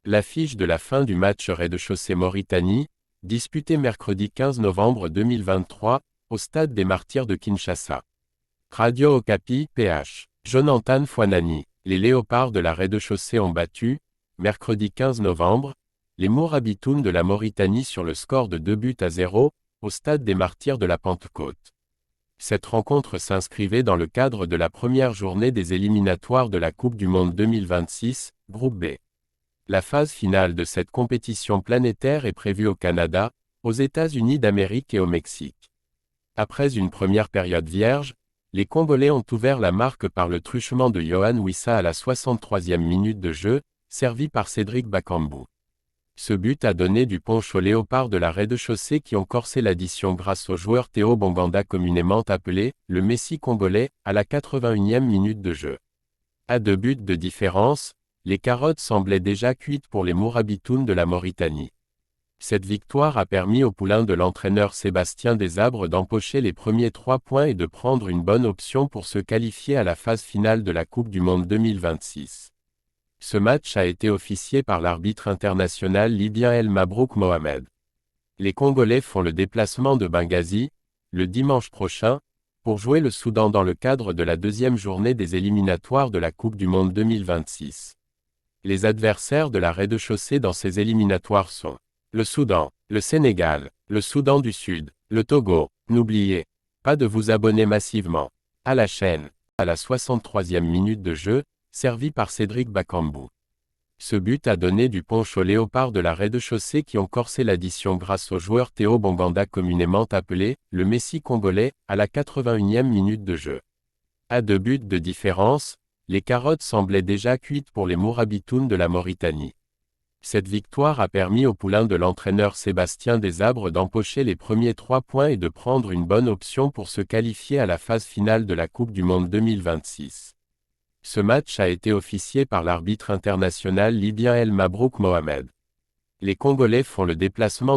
L'affiche de la fin du match rez-de-chaussée Mauritanie, disputé mercredi 15 novembre 2023, au stade des Martyrs de Kinshasa. Radio Okapi, PH. Jonathan Fouanani. Les Léopards de la rez-de-chaussée ont battu, mercredi 15 novembre, les Mourabitounes de la Mauritanie sur le score de 2-0, au stade des Martyrs de la Pentecôte. Cette rencontre s'inscrivait dans le cadre de la première journée des éliminatoires de la Coupe du Monde 2026, Groupe B. La phase finale de cette compétition planétaire est prévue au Canada, aux États-Unis d'Amérique et au Mexique. Après une première période vierge, les Congolais ont ouvert la marque par le truchement de Yohan Wissa à la 63e minute de jeu, servi par Cédric Bakambu. Ce but a donné du punch aux Léopards de la rez-de-chaussée qui ont corsé l'addition grâce au joueur Théo Bonganda communément appelé « le Messi congolais » à la 81e minute de jeu. À 2 buts de différence, les carottes semblaient déjà cuites pour les Mourabitounes de la Mauritanie. Cette victoire a permis au poulain de l'entraîneur Sébastien Desabre d'empocher les premiers 3 points et de prendre une bonne option pour se qualifier à la phase finale de la Coupe du Monde 2026. Ce match a été officié par l'arbitre international libyen El Mabrouk Mohamed. Les Congolais font le déplacement de Benghazi, le dimanche prochain, pour jouer le Soudan dans le cadre de la deuxième journée des éliminatoires de la Coupe du Monde 2026. Les adversaires de la rez-de-chaussée dans ces éliminatoires sont le Soudan, le Sénégal, le Soudan du Sud, le Togo. N'oubliez pas de vous abonner massivement à la chaîne, à la 63e minute de jeu, servi par Cédric Bakambu. Ce but a donné du punch aux Léopards de la rez-de-chaussée qui ont corsé l'addition grâce au joueur Théo Bonganda communément appelé « le Messi congolais » à la 81e minute de jeu. À 2 buts de différence, les carottes semblaient déjà cuites pour les Mourabitounes de la Mauritanie. Cette victoire a permis au poulain de l'entraîneur Sébastien Desabre d'empocher les premiers 3 points et de prendre une bonne option pour se qualifier à la phase finale de la Coupe du Monde 2026. Ce match a été officié par l'arbitre international libyen El Mabrouk Mohamed. Les Congolais font le déplacement